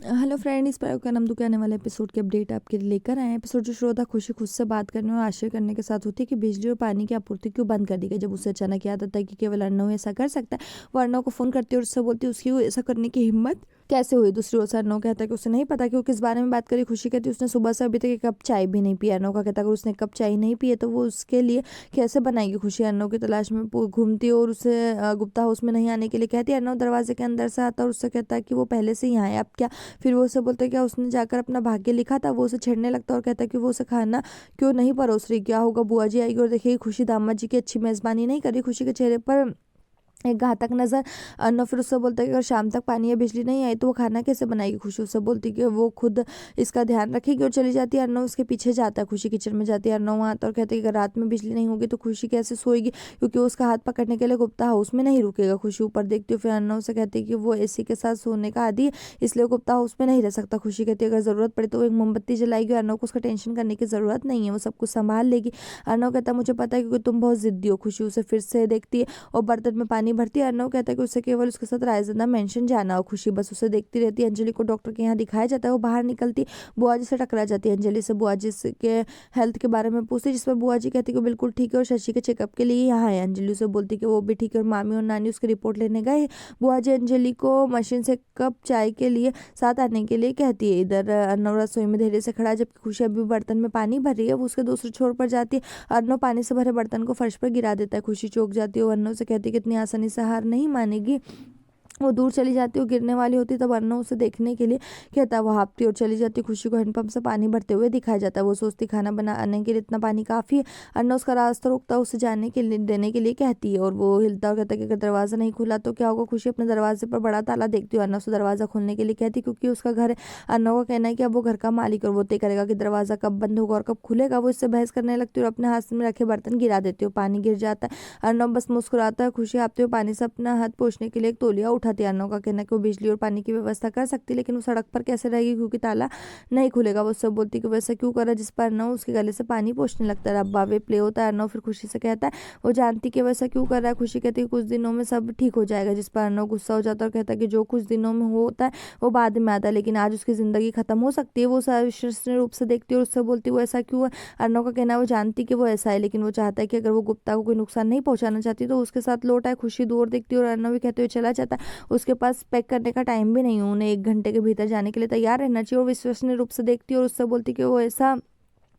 Hello friend, इस पर का नाम दुख आने वाले एपिसोड की अपडेट आपके लिए लेकर आए हैं। एपिसोड जो श्रोता खुशी खुद से बात करने और आश्चर्य करने के साथ होती है कि बिजली और पानी की आपूर्ति क्यों बंद कर दी गई। जब उसे अचानक याद आता है कि केवल अर्णव ऐसा कर सकता है, वो अर्णव को फोन करती है और उससे बोलती है उसकी ऐसा करने की हिम्मत कैसे हुई। दूसरी ओर से अर्णव कहता है कि उसे नहीं पता कि वो किस बारे में बात करी। खुशी कहती है उसने सुबह से अभी तक एक कप चाय भी नहीं पिया। अर्णव का कहता है अगर उसने एक कप चाय नहीं पी है तो वो उसके लिए कैसे बनाएगी। खुशी अर्णव की तलाश में घूमती है और उसे गुप्ता हाउस में नहीं आने के लिए कहती है। अर्णव दरवाजे के अंदर से आता है और उससे कहता है कि वो पहले से ही यहाँ है, अब क्या। फिर वो उसे बोलता है क्या उसने जाकर अपना भाग्य लिखा था। वो उसे छेड़ने लगता है और कहता है कि वो उसे खाना क्यों नहीं परोस रही, क्या होगा बुआ जी आएगी और देखेगी खुशी दामाद जी की अच्छी मेजबानी नहीं करी। खुशी के चेहरे पर एक घातक नजर। अर्णव फिर उससे बोलता है कि अगर शाम तक पानी या बिजली नहीं आई तो वो खाना कैसे बनाएगी। खुशी उससे बोलती है कि वो खुद इसका ध्यान रखेगी और चली जाती है। अर्णव उसके पीछे जाता है। खुशी किचन में जाती है। अर्णव वहाँ आता है और कहते हैं कि अगर रात में बिजली नहीं होगी तो खुशी कैसे सोएगी, क्योंकि वो उसका हाथ पकड़ने के लिए गुप्ता हाउस में नहीं रुकेगा। खुशी ऊपर देखती है, फिर अर्णव से कहती है कि वो एसी के साथ सोने का आदी है, इसलिए गुप्ता हाउस में नहीं रह सकता। खुशी कहती है अगर जरूरत पड़ी तो वो एक मोमबत्ती जलाएगी। अर्णव को उसका टेंशन करने की जरूरत नहीं है, वो सब कुछ संभाल लेगी। अर्णव कहता है मुझे पता है क्योंकि तुम बहुत जिद्दी हो। खुशी उसे फिर से देखती है और बर्तन में पानी भरती है। अर्णव कहता है कि उसे केवल उसके साथ रायजदा मेंशन जाना हो। खुशी बस उसे देखती रहती है। अंजलि को डॉक्टर के यहाँ दिखाया जाता है। वो बाहर निकलती बुआ जी से टकरा जाती है। अंजलि से बुआ जी के हेल्थ के बारे में पूछती, जिस पर बुआ जी कहती है कि बिल्कुल ठीक है और शशि के चेकअप के लिए यहाँ है। अंजलि उसे बोलती कि वो भी ठीक है और मामी और नानी उसकी रिपोर्ट लेने गए। बुआ जी अंजलि को मशीन से कप चाय के लिए साथ आने के लिए कहती है। इधर अर्णव रसोई में धैर्य से खड़ा है, जबकि खुशी अभी बर्तन में पानी भर रही है। वो उसके दूसरे छोर पर जाती है। अर्णव पानी से भरे बर्तन को फर्श पर गिरा देता है। खुशी चौंक जाती है और अर्णव से कहती है कि इतनी आसानी से हार नहीं मानेगी। वो दूर चली जाती है और गिरने वाली होती तब अर्णव उसे देखने के लिए कहता है। वो हाँफती और चली जाती। खुशी को हैंडपंप से पानी भरते हुए दिखाया जाता है। वो सोचती खाना बनाने के लिए इतना पानी काफी है। अर्णव उसका रास्ता रोकता उसे जाने के लिए देने के लिए कहती है और वो हिलता और कहता है कि अगर दरवाजा नहीं खुला तो क्या होगा। खुशी अपने दरवाजे पर बड़ा ताला देखती है। अर्णव से दरवाजा खोलने के लिए कहती है क्योंकि उसका घर है। अर्णव का कहना है कि अब वो घर का मालिक और वो तय करेगा कि दरवाजा कब बंद होगा और कब खुलेगा। वो इससे बहस करने लगती है और अपने हाथ में रखे बर्तन गिरा देती है। पानी गिर जाता है। अर्णव बस मुस्कुराता है। खुशी आपते हुए पानी से अपना हाथ पोंछने के लिए एक तौलिया उठाती है। अर्णव का कहना है कि वो बिजली और पानी की व्यवस्था कर सकती है, लेकिन वो सड़क पर कैसे रहेगी क्योंकि ताला नहीं खुलेगा। वो सब बोलती कि वैसा क्यों करा, जिस पर अर्णव उसके गले से पानी पोंछने लगता है। अब वे प्ले होता है। अर्णव फिर खुशी से कहता है वो जानती कि वैसा क्यों कर रहा है। खुशी कहती है कुछ दिनों में सब ठीक हो जाएगा, जिस पर अर्णव गुस्सा हो जाता है और कहता है कि जो कुछ दिनों में होता है वो बाद में आता है, लेकिन आज उसकी जिंदगी खत्म हो सकती है। वो अविश्वसनीय रूप से देखती है और उससे बोलती वो ऐसा क्यों है। अर्णव का कहना है वो जानती कि वो ऐसा है, लेकिन वो चाहता है कि अगर वो गुप्ता को कोई नुकसान नहीं पहुंचाना चाहती तो उसके साथ लौट आए। खुशी दूर देखती है और अर्णव भी कहते हुए चला जाता है। उसके पास पैक करने का टाइम भी नहीं है, उन्हें 1 घंटे के भीतर जाने के लिए तैयार रहना चाहिए। और विश्वसनीय रूप से देखती है और उससे बोलती कि वो ऐसा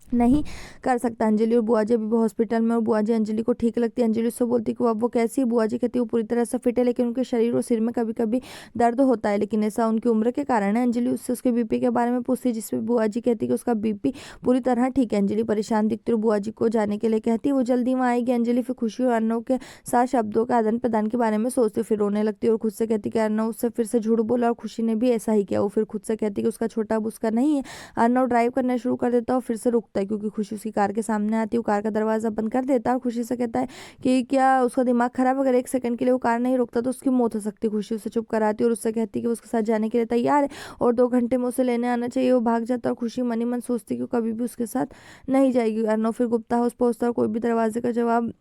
नहीं कर सकता। अंजलि और बुआ जी अभी भी हॉस्पिटल में और बुआ जी अंजलि को ठीक लगती है। अंजलि उससे बोलती कि अब वो कैसी है। बुआ जी कहती है वो पूरी तरह से फिट है, लेकिन उनके शरीर और सिर में कभी कभी दर्द होता है, लेकिन ऐसा उनकी उम्र के कारण है। अंजलि उससे उसके बीपी के बारे में पूछती है, जिसपे बुआ जी कहती है कि उसका बीपी पूरी तरह ठीक है। अंजलि परेशान दिखती है और बुआ जी को जाने के लिए कहती है। वो जल्दी वहाँ आएगी। अंजलि फिर खुशी और अर्णव के साथ शब्दों का आदान प्रदान के बारे में सोचती है, फिर रोने लगती है और खुद से कहती है कि अर्णव उससे फिर से झूठ बोला और खुशी ने भी ऐसा ही किया। वो फिर खुद से कहती है कि उसका छोटा अब उसका नहीं है। अर्णव ड्राइव करना शुरू कर देता है और फिर से रुकता है क्योंकि खुशी उसकी कार के सामने आती है। वो कार का दरवाजा बंद कर देता है और खुशी से कहता है कि क्या उसका दिमाग खराब है, अगर 1 सेकंड के लिए वो कार नहीं रुकता तो उसकी मौत हो सकती है। खुशी उसे चुप कराती है और उससे कहती है कि वो उसके साथ जाने के लिए तैयार है और 2 घंटे में उसे लेने आना चाहिए। वो भाग जाता है और खुशी मनी मन सोचती है कि वो कभी भी उसके साथ नहीं जाएगी। अर्णव फिर गुप्ता हाउस पहुंचता है और कोई भी दरवाजे का जवाब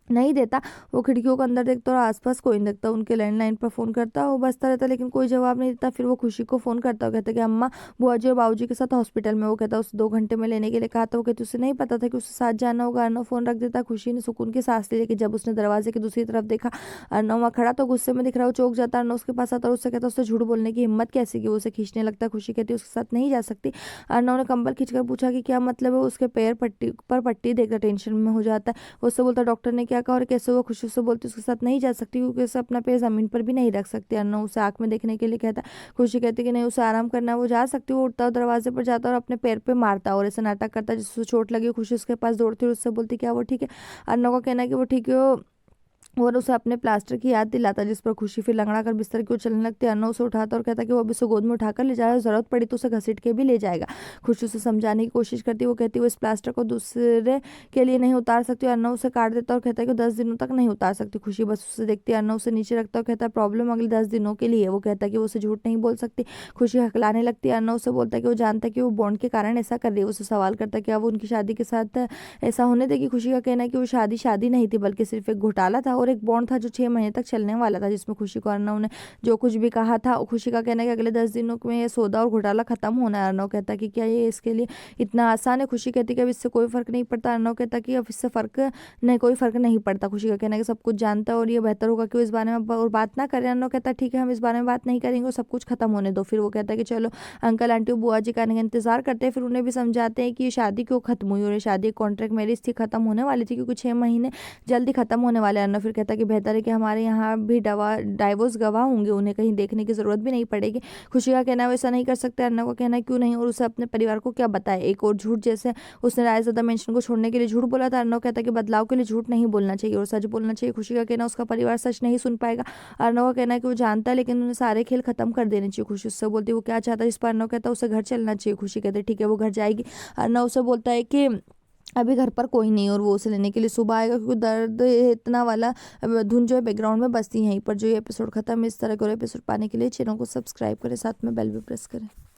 नहीं देता। वो खिड़कियों के अंदर देखता और आसपास कोई नहीं देखता। उनके लैंडलाइन पर फोन करता वो बजता रहता लेकिन कोई जवाब नहीं देता। फिर वो खुशी को फोन करता और कहता कि अम्मा बुआ जी और बाबूजी के साथ हॉस्पिटल में। वो कहता उसे 2 घंटे में लेने के लिए कहा था। वो कहती उसे नहीं पता था कि उससे साथ जाना होगा। अर्णव फोन रख देता। खुशी ने सुकून की सांस ली, लेकिन जब उसने दरवाजे की दूसरी तरफ देखा अर्णव वहाँ खड़ा तो गुस्से में दिख रहा। वो चौंक जाता। अर्णव उसके पास आता और उससे कहता उससे झूठ बोलने की हिम्मत कैसे की। वो उसे खींचने लगता। खुशी कहती उसके साथ नहीं जा सकती। अर्णव ने कंबल खींचकर पूछा कि क्या मतलब है। उसके पैर पट्टी देखकर टेंशन में हो जाता है। उससे बोलता डॉक्टर ने क्या कहा और कैसे। वो खुशी से बोलती उसके साथ नहीं जा सकती क्योंकि उसे अपना पैर जमीन पर भी नहीं रख सकती। अर्णव उसे आंख में देखने के लिए कहता। खुशी कहती कि नहीं उसे आराम करना है, वो जा सकती। वो उठता दरवाजे पर जाता और अपने पैर पे मारता और ऐसा नाटक करता जिससे चोट लगी। खुशी उसके पास दौड़ती और उससे बोलती क्या वो ठीक है। अर्णव का कहना है कि वो ठीक है और उसे अपने प्लास्टर की याद दिलाता, जिस पर खुशी फिर लंगड़ा कर बिस्तर की ओर चलने लगती है। अर्णव उसे उठाता और कहता कि वो अभी उसे गोद में उठाकर ले जाएगा, जरूरत पड़ी तो उसे घसीट के भी ले जाएगा। खुशी उसे समझाने की कोशिश करती है। वो कहती है वो इस प्लास्टर को दूसरे के लिए नहीं उतार सकती। अर्णव उसे काट देता और कहता है कि 10 दिनों तक नहीं उतार सकती। खुशी बस उसे देखती है। अर्णव उसे नीचे रखता और कहता है प्रॉब्लम अगले 10 दिनों के लिए है। वो कहता है कि वो उसे झूठ नहीं बोल सकती। खुशी हकलाने लगती है। अर्णव उसे बोलता है कि वो जानता है कि वो बॉन्ड के कारण ऐसा कर रही है। उसे सवाल करता है कि वो उनकी शादी के साथ ऐसा होने देगी। खुशी का कहना है कि वो शादी नहीं थी बल्कि सिर्फ एक घोटाला था और और एक बॉन्ड था जो 6 महीने तक चलने वाला था, जिसमें खुशी को अर्नव ने जो कुछ भी कहा था। खुशी का कहना है कि अगले 10 दिनों में ये सौदा और घोटाला खत्म होना है। अर्नव कहता कि क्या ये इसके लिए इतना आसान है? खुशी कहती कि अब इससे कोई फर्क नहीं पड़ता। अर्नव कहता कि अब इससे कोई फर्क नहीं पड़ता। खुशी का कहना है कि सब कुछ जानता है और ये बेहतर होगा कि वो इस बारे में और बात ना करें। अर्नव कहता ठीक है, हम इस बारे में बात नहीं करेंगे और सब कुछ खत्म होने दो। फिर वो कहता है कि चलो अंकल आंटी और बुआ जी का आने का इंतजार करते हैं। फिर उन्हें भी समझाते हैं कि ये शादी क्यों खत्म हुई, और ये शादी कॉन्ट्रैक्ट मैरिज थी, खत्म होने वाली थी क्योंकि 6 महीने जल्दी खत्म होने वाले। अर्नव फिर कहता है कि बेहतर है कि हमारे यहाँ भी डाइवोर्स गवाह होंगे, उन्हें कहीं देखने की जरूरत भी नहीं पड़ेगी। खुशी का कहना है वैसा नहीं कर सकते। अर्नव का कहना है क्यों नहीं, और उसे अपने परिवार को क्या बताए। एक और झूठ, जैसे उसने रायज़ादा मेंशन को छोड़ने के लिए झूठ बोला था। अर्नव कहता है कि बदलाव के लिए झूठ नहीं बोलना चाहिए और सच बोलना चाहिए। खुशी का कहना उसका परिवार सच नहीं सुन पाएगा। अर्नव का कहना है कि वो जानता है लेकिन उन्हें सारे खेल खत्म कर देने चाहिए। खुशी उससे बोलती है वो क्या चाहता है, इस पर अर्नव कहता है उसे घर चलना चाहिए। खुशी कहते ठीक है, वो घर जाएगी। अर्नव उसे बोलता है कि अभी घर पर कोई नहीं और वो उसे लेने के लिए सुबह आएगा, क्योंकि दर्द इतना वाला धुन जो है बैकग्राउंड में बजती है। यहीं पर जो ये एपिसोड खत्म, इस तरह के और एपिसोड पाने के लिए चैनल को सब्सक्राइब करें, साथ में बेल भी प्रेस करें।